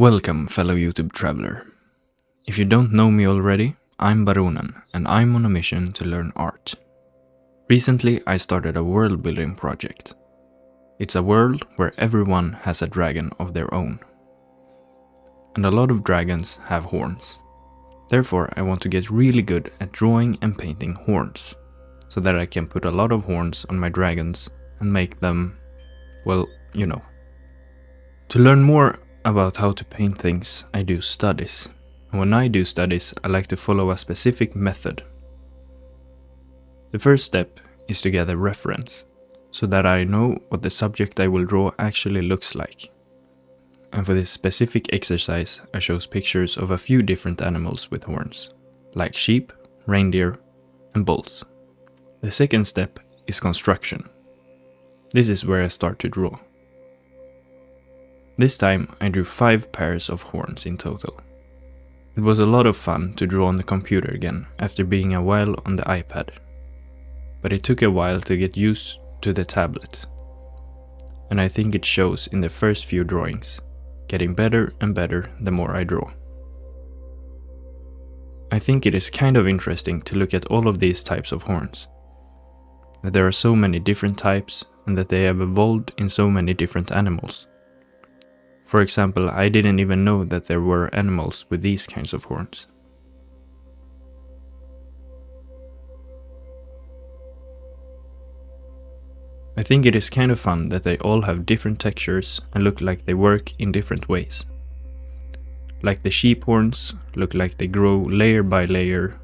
Welcome, fellow YouTube traveler. If you don't know me already, I'm Barunan, and I'm on a mission to learn art. Recently, I started a world building project. It's a world where everyone has a dragon of their own. And a lot of dragons have horns. Therefore, I want to get really good at drawing and painting horns, so that I can put a lot of horns on my dragons and make them, well, you know. To learn more about how to paint things, I do studies. And when I do studies, I like to follow a specific method. The first step is to get a reference, so that I know what the subject I will draw actually looks like. And for this specific exercise, I chose pictures of a few different animals with horns, like sheep, reindeer, and bulls. The second step is construction. This is where I start to draw. This time I drew 5 pairs of horns in total. It was a lot of fun to draw on the computer again after being a while on the iPad. But it took a while to get used to the tablet. And I think it shows in the first few drawings, getting better and better the more I draw. I think it is kind of interesting to look at all of these types of horns. That there are so many different types and that they have evolved in so many different animals. For example, I didn't even know that there were animals with these kinds of horns. I think it is kind of fun that they all have different textures and look like they work in different ways. Like the sheep horns look like they grow layer by layer,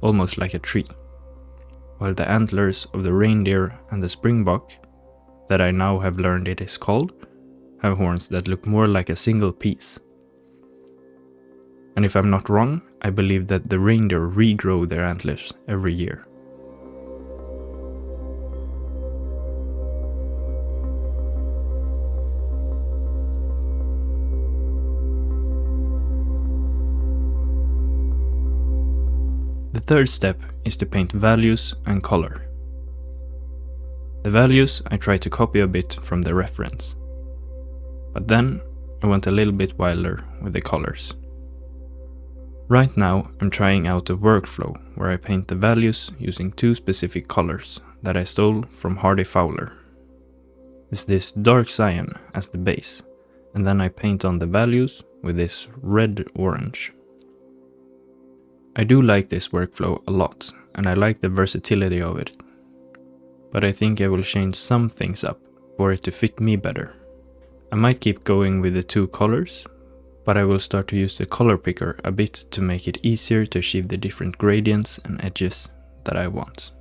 almost like a tree. While the antlers of the reindeer and the springbok, that I now have learned it is called, have horns that look more like a single piece. And if I'm not wrong, I believe that the reindeer regrow their antlers every year. The third step is to paint values and color. The values I try to copy a bit from the reference. But then I went a little bit wilder with the colors. Right now I'm trying out a workflow where I paint the values using 2 specific colors that I stole from Hardy Fowler. It's this dark cyan as the base, and then I paint on the values with this red-orange. I do like this workflow a lot, and I like the versatility of it. But I think I will change some things up for it to fit me better. I might keep going with the 2 colors, but I will start to use the color picker a bit to make it easier to achieve the different gradients and edges that I want.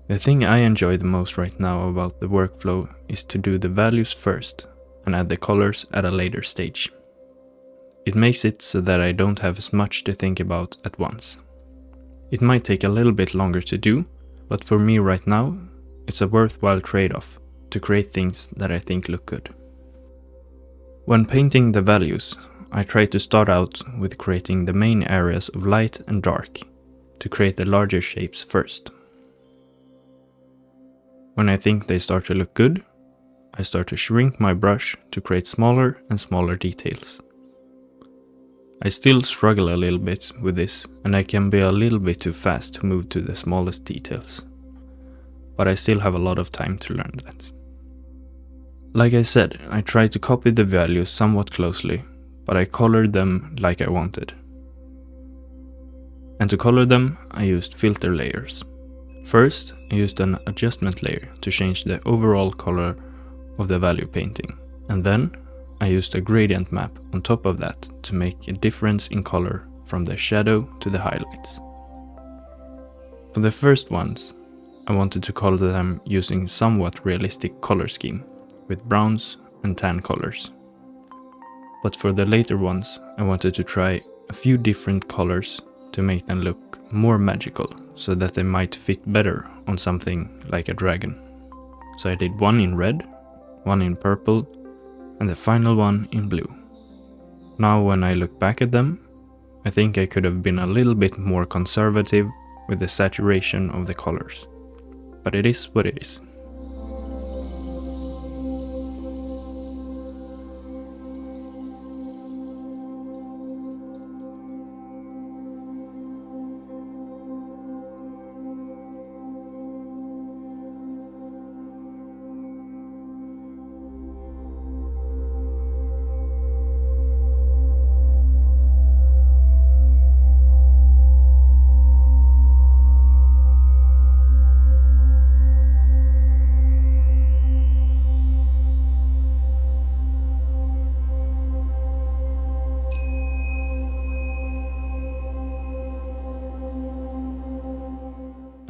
The thing I enjoy the most right now about the workflow is to do the values first and add the colors at a later stage. It makes it so that I don't have as much to think about at once. It might take a little bit longer to do, but for me right now, it's a worthwhile trade-off to create things that I think look good. When painting the values, I try to start out with creating the main areas of light and dark, to create the larger shapes first. When I think they start to look good, I start to shrink my brush to create smaller and smaller details. I still struggle a little bit with this, and I can be a little bit too fast to move to the smallest details. But I still have a lot of time to learn that. Like I said, I tried to copy the values somewhat closely, but I colored them like I wanted. And to color them, I used filter layers. First, I used an adjustment layer to change the overall color of the value painting, and then I used a gradient map on top of that to make a difference in color from the shadow to the highlights. For the first ones, I wanted to color them using somewhat realistic color scheme, with browns and tan colors. But for the later ones, I wanted to try a few different colors to make them look more magical, so that they might fit better on something like a dragon. So I did one in red, one in purple, and the final one in blue. Now when I look back at them, I think I could have been a little bit more conservative with the saturation of the colors. But it is what it is.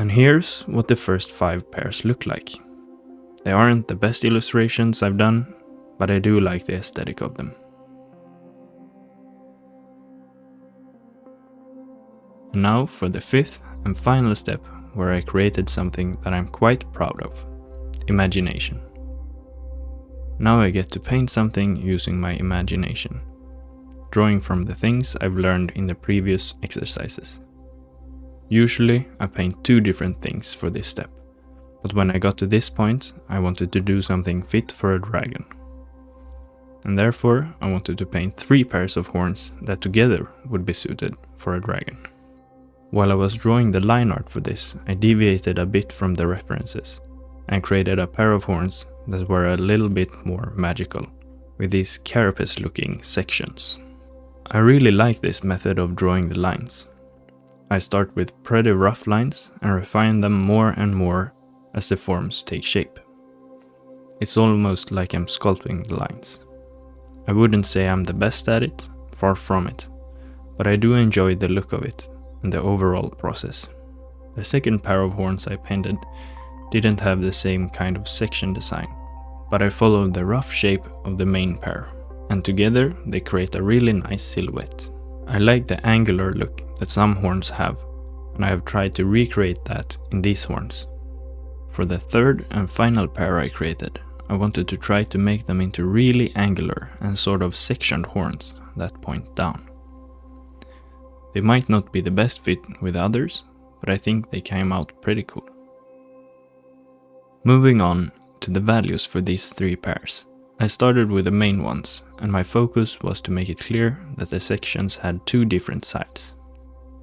And here's what the first 5 pairs look like. They aren't the best illustrations I've done, but I do like the aesthetic of them. And now for the 5th and final step, where I created something that I'm quite proud of: imagination. Now I get to paint something using my imagination, drawing from the things I've learned in the previous exercises. Usually I paint 2 different things for this step, but when I got to this point I wanted to do something fit for a dragon. And therefore I wanted to paint 3 pairs of horns that together would be suited for a dragon. While I was drawing the line art for this, I deviated a bit from the references and created a pair of horns that were a little bit more magical, with these carapace looking sections. I really like this method of drawing the lines. I start with pretty rough lines and refine them more and more as the forms take shape. It's almost like I'm sculpting the lines. I wouldn't say I'm the best at it, far from it, but I do enjoy the look of it and the overall process. The second pair of horns I painted didn't have the same kind of section design, but I followed the rough shape of the main pair, and together they create a really nice silhouette. I like the angular look that some horns have, and I have tried to recreate that in these horns. For the third and final pair I created, I wanted to try to make them into really angular and sort of sectioned horns that point down. They might not be the best fit with others, but I think they came out pretty cool. Moving on to the values for these 3 pairs. I started with the main ones, and my focus was to make it clear that the sections had 2 different sides.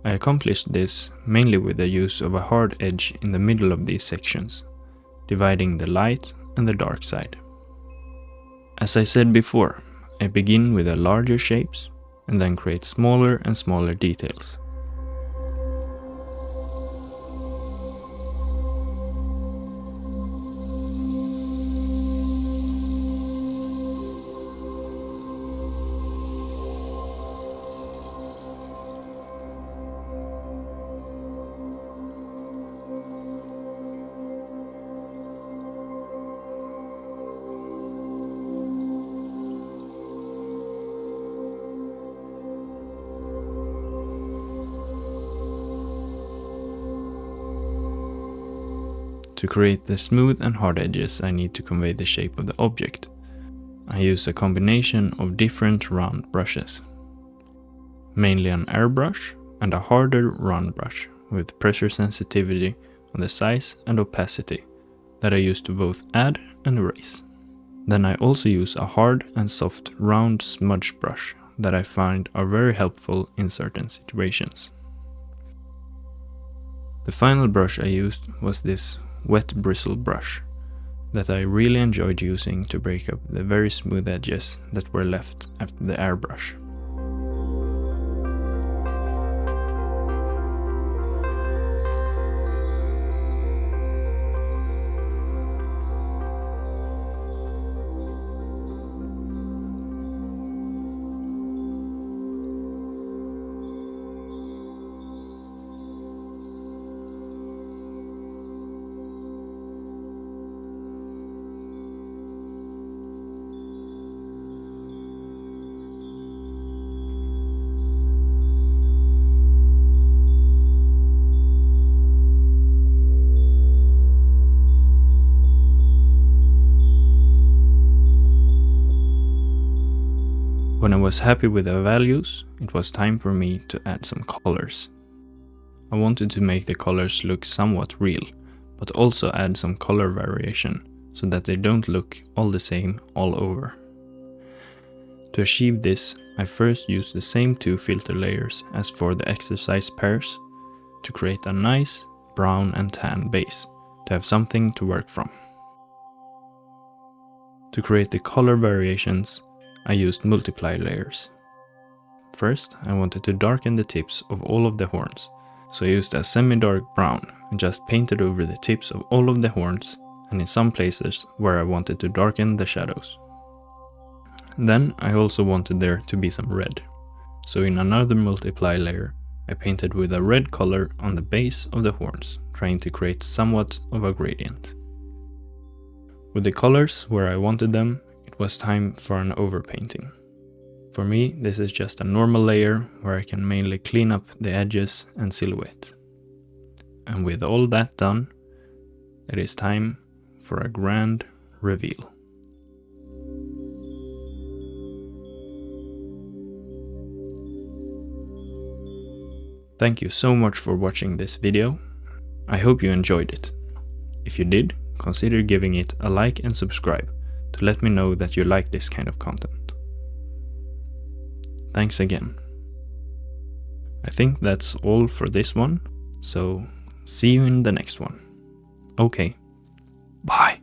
I accomplished this mainly with the use of a hard edge in the middle of these sections, dividing the light and the dark side. As I said before, I begin with the larger shapes and then create smaller and smaller details. To create the smooth and hard edges, I need to convey the shape of the object. I use a combination of different round brushes, mainly an airbrush and a harder round brush with pressure sensitivity on the size and opacity that I use to both add and erase. Then I also use a hard and soft round smudge brush that I find are very helpful in certain situations. The final brush I used was this wet bristle brush that I really enjoyed using to break up the very smooth edges that were left after the airbrush. When I was happy with the values, it was time for me to add some colors. I wanted to make the colors look somewhat real, but also add some color variation so that they don't look all the same all over. To achieve this, I first used the same 2 filter layers as for the exercise pairs to create a nice brown and tan base to have something to work from. To create the color variations, I used multiply layers. First, I wanted to darken the tips of all of the horns, so I used a semi-dark brown and just painted over the tips of all of the horns and in some places where I wanted to darken the shadows. Then I also wanted there to be some red, so in another multiply layer I painted with a red color on the base of the horns, trying to create somewhat of a gradient. With the colors where I wanted them, it was time for an overpainting. For me, this is just a normal layer where I can mainly clean up the edges and silhouette. And with all that done, it is time for a grand reveal. Thank you so much for watching this video. I hope you enjoyed it. If you did, consider giving it a like and subscribe to let me know that you like this kind of content. Thanks again. I think that's all for this one, so see you in the next one. Okay, bye.